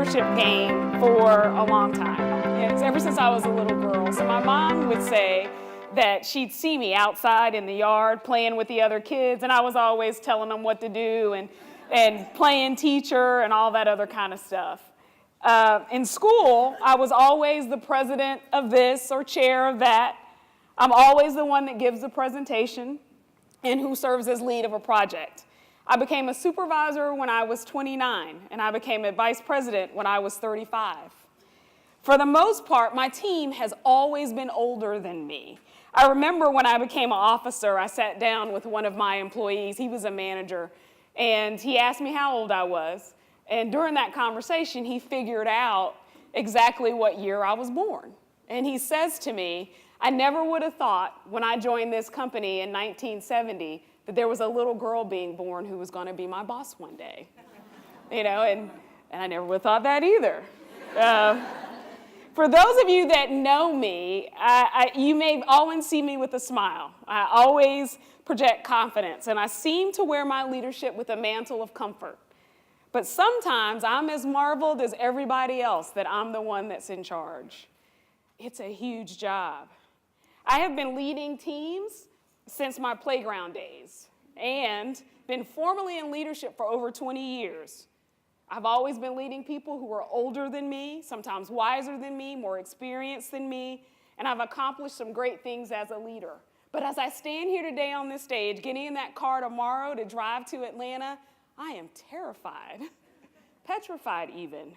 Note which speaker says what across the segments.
Speaker 1: leadership game for a long time. It's ever since I was a little girl. So my mom would say that she'd see me outside in the yard playing with the other kids, and I was always telling them what to do and playing teacher and all that other kind of stuff. In school, I was always the president of this or chair of that. I'm always the one that gives the presentation and who serves as lead of a project. I became a supervisor when I was 29, and I became a vice president when I was 35. For the most part, my team has always been older than me. I remember when I became an officer, I sat down with one of my employees. He was a manager, and he asked me how old I was. And during that conversation, he figured out exactly what year I was born. And he says to me, I never would have thought when I joined this company in 1970 that there was a little girl being born who was going to be my boss one day. And I never would have thought that either. For those of you that know me, you may always see me with a smile. I always project confidence, and I seem to wear my leadership with a mantle of comfort. But sometimes I'm as marveled as everybody else that I'm the one that's in charge. It's a huge job. I have been leading teams since my playground days and been formally in leadership for over 20 years. I've always been leading people who are older than me, sometimes wiser than me, more experienced than me, and I've accomplished some great things as a leader. But as I stand here today on this stage, getting in that car tomorrow to drive to Atlanta, I am terrified, petrified even.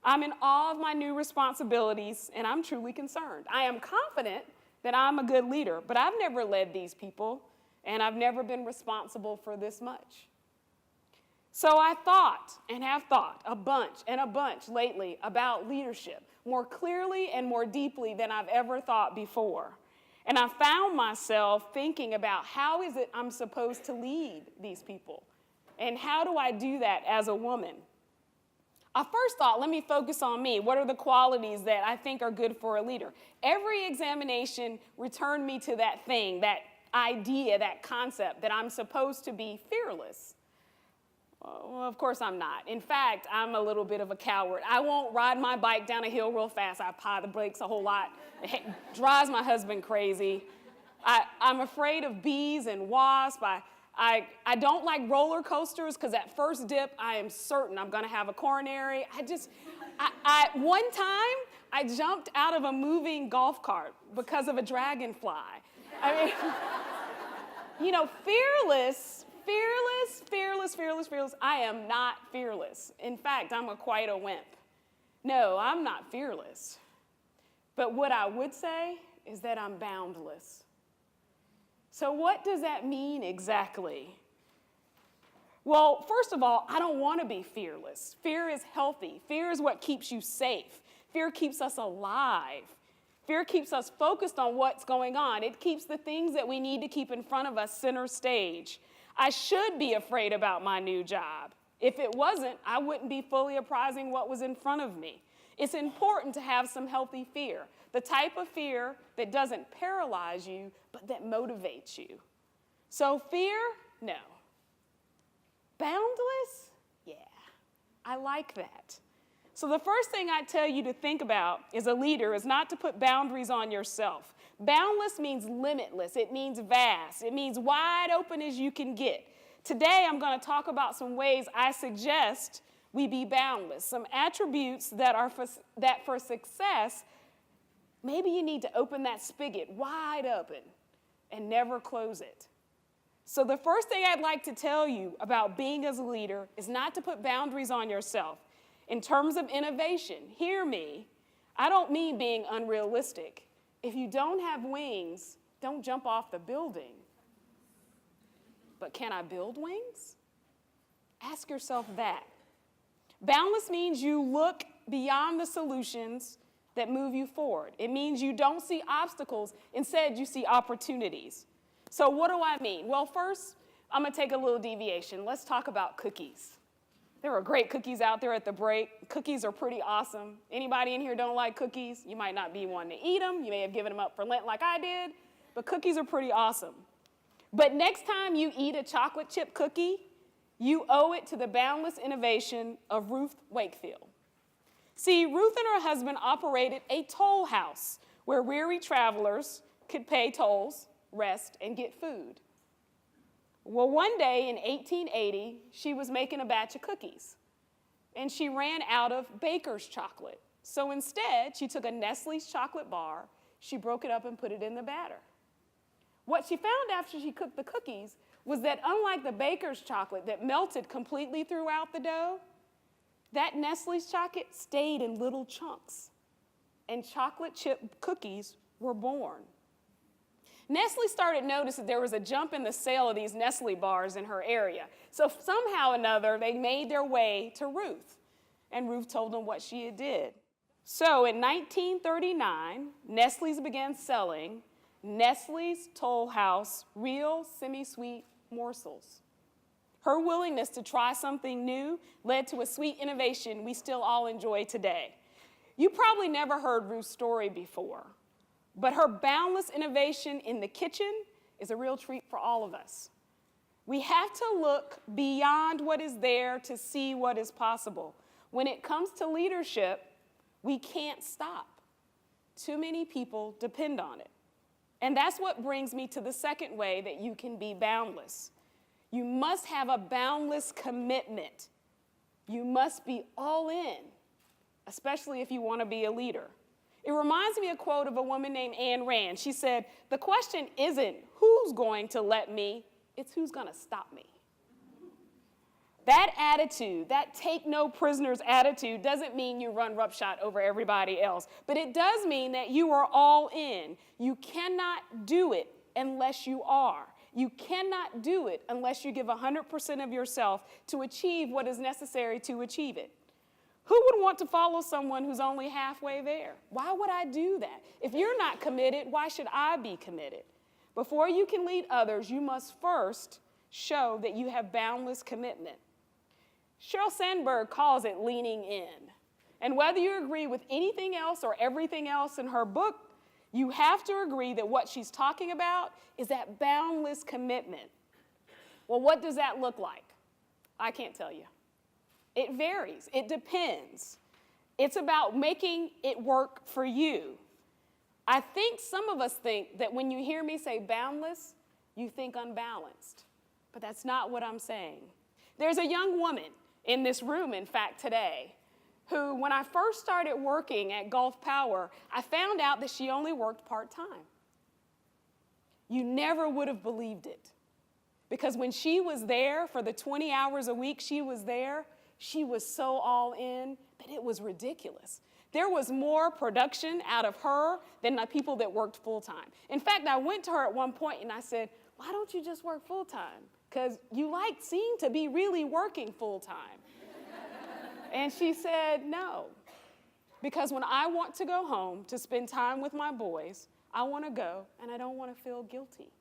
Speaker 1: I'm in awe of my new responsibilities, and I'm truly concerned. I am confident that I'm a good leader, but I've never led these people, and I've never been responsible for this much. So I thought and have thought a bunch lately about leadership, more clearly and more deeply than I've ever thought before. And I found myself thinking about how is it I'm supposed to lead these people? And how do I do that as a woman? I first thought, let me focus on me. What are the qualities that I think are good for a leader? Every examination returned me to that thing, that idea, that concept that I'm supposed to be fearless. Well, of course I'm not. In fact, I'm a little bit of a coward. I won't ride my bike down a hill real fast. I apply the brakes a whole lot. It drives my husband crazy. I'm afraid of bees and wasps. I don't like roller coasters because at first dip, I am certain I'm going to have a coronary. One time, I jumped out of a moving golf cart because of a dragonfly. I mean, fearless. I am not fearless. In fact, I'm quite a wimp. No, I'm not fearless. But what I would say is that I'm boundless. So what does that mean exactly? Well, first of all, I don't want to be fearless. Fear is healthy. Fear is what keeps you safe. Fear keeps us alive. Fear keeps us focused on what's going on. It keeps the things that we need to keep in front of us center stage. I should be afraid about my new job. If it wasn't, I wouldn't be fully apprising what was in front of me. It's important to have some healthy fear, the type of fear that doesn't paralyze you, but that motivates you. So fear, no. Boundless? Yeah, I like that. So the first thing I tell you to think about as a leader is not to put boundaries on yourself. Boundless means limitless. It means vast. It means wide open as you can get. Today, I'm going to talk about some ways I suggest we be boundless, some attributes that for success, maybe you need to open that spigot wide open and never close it. So the first thing I'd like to tell you about being as a leader is not to put boundaries on yourself. In terms of innovation, hear me, I don't mean being unrealistic. If you don't have wings, don't jump off the building. But can I build wings? Ask yourself that. Boundless means you look beyond the solutions that move you forward. It means you don't see obstacles. Instead, you see opportunities. So what do I mean? Well, first, I'm going to take a little deviation. Let's talk about cookies. There are great cookies out there at the break. Cookies are pretty awesome. Anybody in here don't like cookies? You might not be one to eat them. You may have given them up for Lent like I did. But cookies are pretty awesome. But next time you eat a chocolate chip cookie, you owe it to the boundless innovation of Ruth Wakefield. See, Ruth and her husband operated a toll house where weary travelers could pay tolls, rest, and get food. Well, one day in 1880, she was making a batch of cookies, and she ran out of baker's chocolate. So instead, she took a Nestle's chocolate bar, she broke it up and put it in the batter. What she found after she cooked the cookies was that unlike the baker's chocolate that melted completely throughout the dough, that Nestle's chocolate stayed in little chunks, and chocolate chip cookies were born. Nestle started noticing there was a jump in the sale of these Nestle bars in her area. So somehow or another, they made their way to Ruth, and Ruth told them what she did. So in 1939, Nestle's began selling Nestle's Toll House Real Semi-Sweet Morsels. Her willingness to try something new led to a sweet innovation we still all enjoy today. You probably never heard Ruth's story before, but her boundless innovation in the kitchen is a real treat for all of us. We have to look beyond what is there to see what is possible. When it comes to leadership, we can't stop. Too many people depend on it. And that's what brings me to the second way that you can be boundless. You must have a boundless commitment. You must be all in, especially if you want to be a leader. It reminds me of a quote of a woman named Ayn Rand. She said, "The question isn't who's going to let me, it's who's going to stop me." That attitude, that take no prisoners attitude, doesn't mean you run roughshod over everybody else, but it does mean that you are all in. You cannot do it unless you are. You cannot do it unless you give 100% of yourself to achieve what is necessary to achieve it. Who would want to follow someone who's only halfway there? Why would I do that? If you're not committed, why should I be committed? Before you can lead others, you must first show that you have boundless commitment. Sheryl Sandberg calls it leaning in. And whether you agree with anything else or everything else in her book, you have to agree that what she's talking about is that boundless commitment. Well, what does that look like? I can't tell you. It varies. It depends. It's about making it work for you. I think some of us think that when you hear me say boundless, you think unbalanced. But that's not what I'm saying. There's a young woman in this room, in fact, today, who, when I first started working at Gulf Power, I found out that she only worked part-time. You never would have believed it. Because when she was there for the 20 hours a week she was there, she was so all in that it was ridiculous. There was more production out of her than the people that worked full-time. In fact, I went to her at one point and I said, "Why don't you just work full-time? Because you seem to be really working full-time." And she said, "No, because when I want to go home to spend time with my boys, I want to go and I don't want to feel guilty."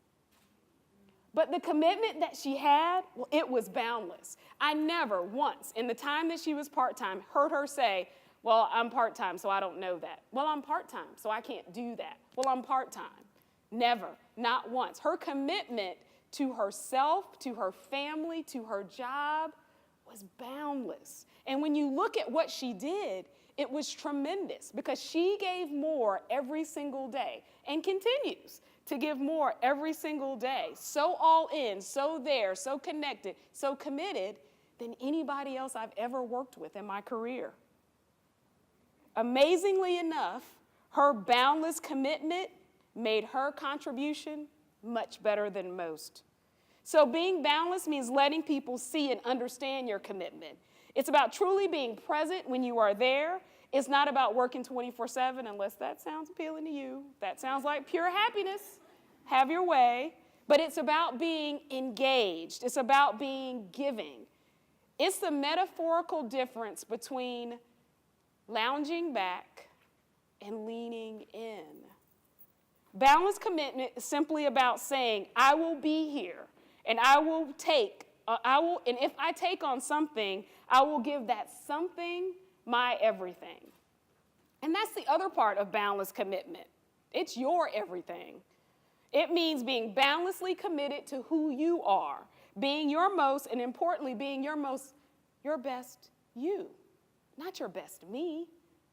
Speaker 1: But the commitment that she had, well, it was boundless. I never once, in the time that she was part-time, heard her say, "Well, I'm part-time, so I don't know that. Well, I'm part-time, so I can't do that. Well, I'm part-time." Never, not once. Her commitment to herself, to her family, to her job was boundless. And when you look at what she did, it was tremendous because she gave more every single day and continues to give more every single day. So all in, so there, so connected, so committed than anybody else I've ever worked with in my career. Amazingly enough, her boundless commitment made her contribution much better than most. So being boundless means letting people see and understand your commitment. It's about truly being present when you are there. It's not about working 24/7, unless that sounds appealing to you. That sounds like pure happiness. Have your way. But it's about being engaged. It's about being giving. It's the metaphorical difference between lounging back and leaning in. Balanced commitment is simply about saying, "I will be here, and and if I take on something, I will give that something my everything." And that's the other part of boundless commitment. It's your everything. It means being boundlessly committed to who you are, being your most, and importantly, being your best you, not your best me,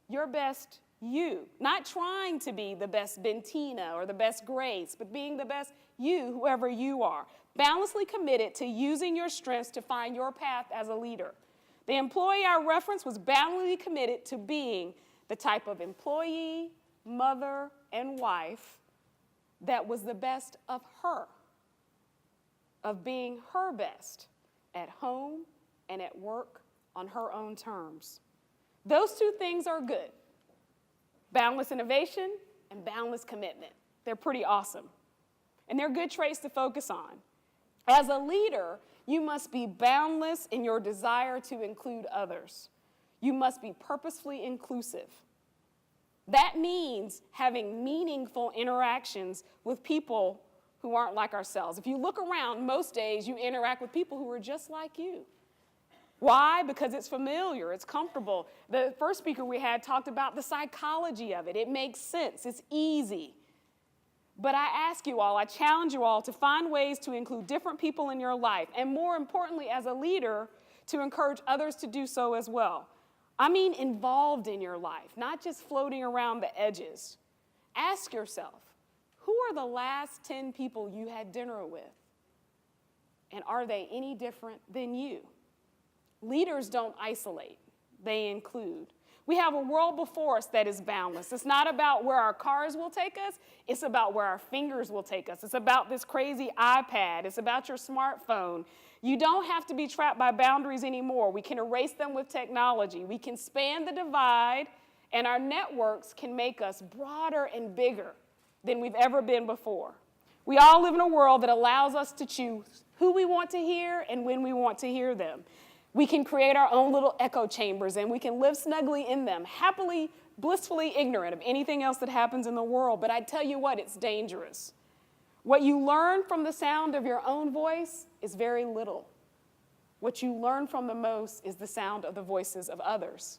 Speaker 1: your best you, not trying to be the best Bentina or the best Grace, but being the best you, whoever you are. Balancedly committed to using your strengths to find your path as a leader. The employee I referenced was balancedly committed to being the type of employee, mother, and wife that was the best of her, of being her best at home and at work on her own terms. Those two things are good. Boundless innovation and boundless commitment. They're pretty awesome. And they're good traits to focus on. As a leader, you must be boundless in your desire to include others. You must be purposefully inclusive. That means having meaningful interactions with people who aren't like ourselves. If you look around, most days you interact with people who are just like you. Why? Because it's familiar, it's comfortable. The first speaker we had talked about the psychology of it. It makes sense, it's easy. But I ask you all, I challenge you all to find ways to include different people in your life, and more importantly, as a leader, to encourage others to do so as well. I mean involved in your life, not just floating around the edges. Ask yourself, who are the last 10 people you had dinner with? And are they any different than you? Leaders don't isolate, they include. We have a world before us that is boundless. It's not about where our cars will take us, it's about where our fingers will take us. It's about this crazy iPad, it's about your smartphone. You don't have to be trapped by boundaries anymore. We can erase them with technology. We can span the divide, and our networks can make us broader and bigger than we've ever been before. We all live in a world that allows us to choose who we want to hear and when we want to hear them. We can create our own little echo chambers, and we can live snugly in them, happily, blissfully ignorant of anything else that happens in the world. But I tell you what, it's dangerous. What you learn from the sound of your own voice is very little. What you learn from the most is the sound of the voices of others.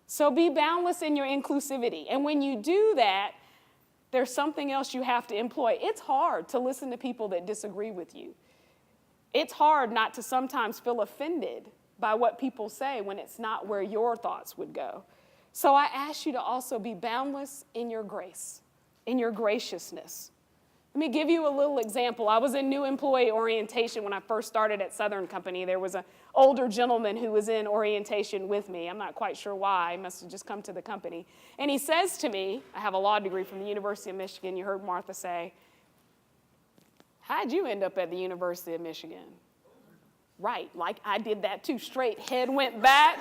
Speaker 1: So be boundless in your inclusivity. And when you do that, there's something else you have to employ. It's hard to listen to people that disagree with you. It's hard not to sometimes feel offended by what people say when it's not where your thoughts would go. So I ask you to also be boundless in your grace, in your graciousness. Let me give you a little example. I was in new employee orientation when I first started at Southern Company. There was an older gentleman who was in orientation with me. I'm not quite sure why. He must have just come to the company. And he says to me, I have a law degree from the University of Michigan. You heard Martha say, how'd you end up at the University of Michigan? Right, like I did that too. Straight head went back.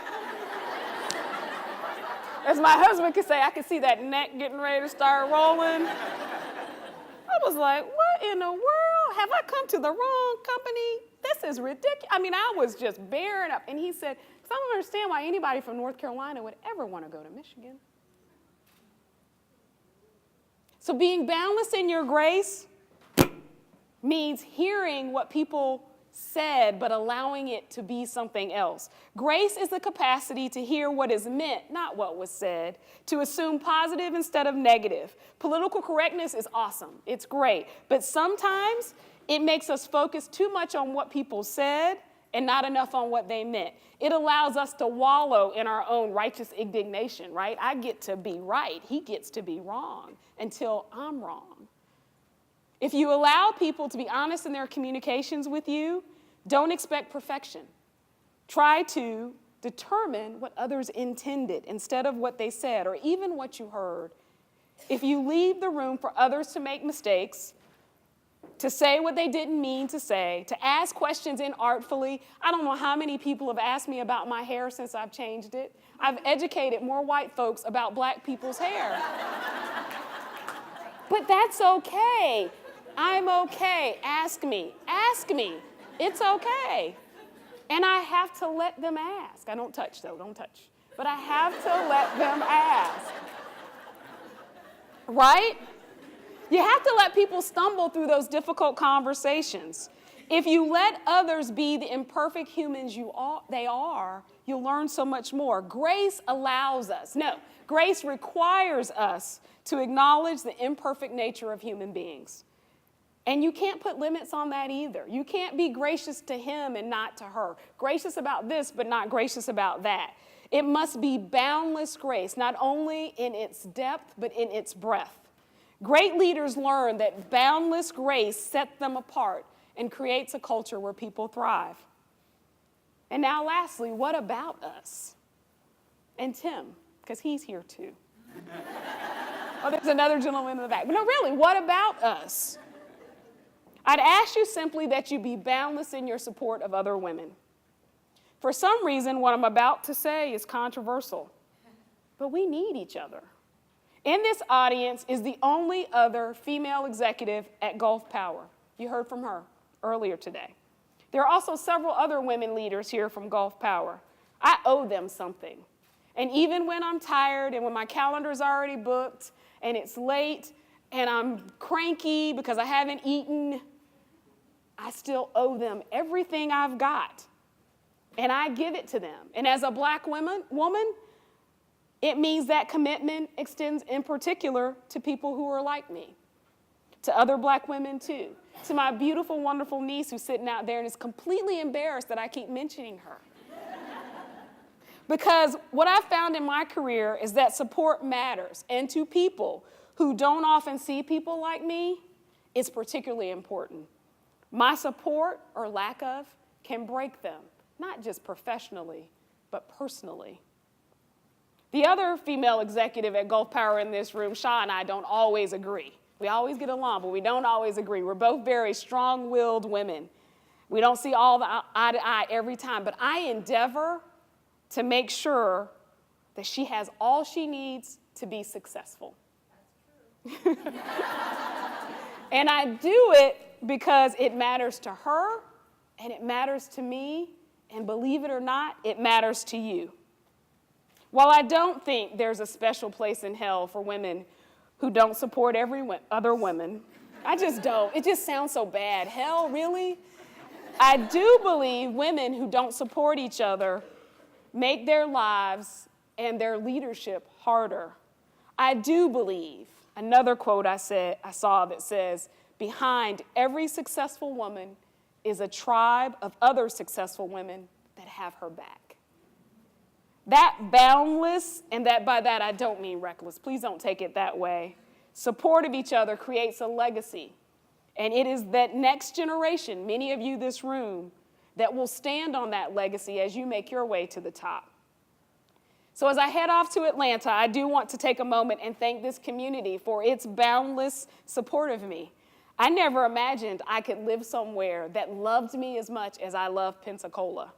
Speaker 1: As my husband could say, I could see that neck getting ready to start rolling. I was like, what in the world? Have I come to the wrong company? This is ridiculous. I mean, I was just bearing up. And he said, because I don't understand why anybody from North Carolina would ever want to go to Michigan. So being boundless in your grace means hearing what people said, but allowing it to be something else. Grace is the capacity to hear what is meant, not what was said, to assume positive instead of negative. Political correctness is awesome. It's great. But sometimes it makes us focus too much on what people said and not enough on what they meant. It allows us to wallow in our own righteous indignation, right? I get to be right. He gets to be wrong until I'm wrong. If you allow people to be honest in their communications with you, don't expect perfection. Try to determine what others intended instead of what they said or even what you heard. If you leave the room for others to make mistakes, to say what they didn't mean to say, to ask questions inartfully, I don't know how many people have asked me about my hair since I've changed it. I've educated more white folks about black people's hair. But that's okay. I'm okay. Ask me. Ask me. It's okay. And I have to let them ask. I don't touch, though. Don't touch. But I have to let them ask. Right? You have to let people stumble through those difficult conversations. If you let others be the imperfect humans they are, you'll learn so much more. Grace allows us. No, grace requires us to acknowledge the imperfect nature of human beings. And you can't put limits on that either. You can't be gracious to him and not to her. Gracious about this, but not gracious about that. It must be boundless grace, not only in its depth, but in its breadth. Great leaders learn that boundless grace sets them apart and creates a culture where people thrive. And now lastly, what about us? And Tim, because he's here too. Oh, there's another gentleman in the back. But no, really, what about us? I'd ask you simply that you be boundless in your support of other women. For some reason, what I'm about to say is controversial, but we need each other. In this audience is the only other female executive at Gulf Power. You heard from her earlier today. There are also several other women leaders here from Gulf Power. I owe them something. And even when I'm tired and when my calendar's already booked and it's late and I'm cranky because I haven't eaten, I still owe them everything I've got. And I give it to them. And as a black woman, it means that commitment extends in particular to people who are like me, to other black women too, to my beautiful, wonderful niece who's sitting out there and is completely embarrassed that I keep mentioning her. Because what I've found in my career is that support matters, and to people who don't often see people like me, it's particularly important. My support, or lack of, can break them, not just professionally, but personally. The other female executive at Gulf Power in this room, Shaw, and I don't always agree. We always get along, but we don't always agree. We're both very strong-willed women. We don't see all the eye to eye every time, but I endeavor to make sure that she has all she needs to be successful. That's true. And I do it because it matters to her, and it matters to me, and believe it or not, it matters to you. While I don't think there's a special place in hell for women who don't support other women, I just don't. It just sounds so bad. Hell, really? I do believe women who don't support each other make their lives and their leadership harder. I do believe, another quote I saw that says, behind every successful woman is a tribe of other successful women that have her back. That boundless, and that by that I don't mean reckless, please don't take it that way, support of each other creates a legacy. And it is that next generation, many of you in this room, that will stand on that legacy as you make your way to the top. So as I head off to Atlanta, I do want to take a moment and thank this community for its boundless support of me. I never imagined I could live somewhere that loved me as much as I love Pensacola.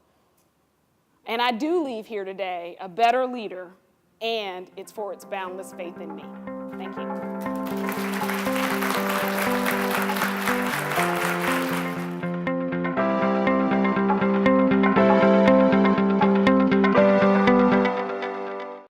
Speaker 1: And I do leave here today a better leader, and it's for its boundless faith in me. Thank you.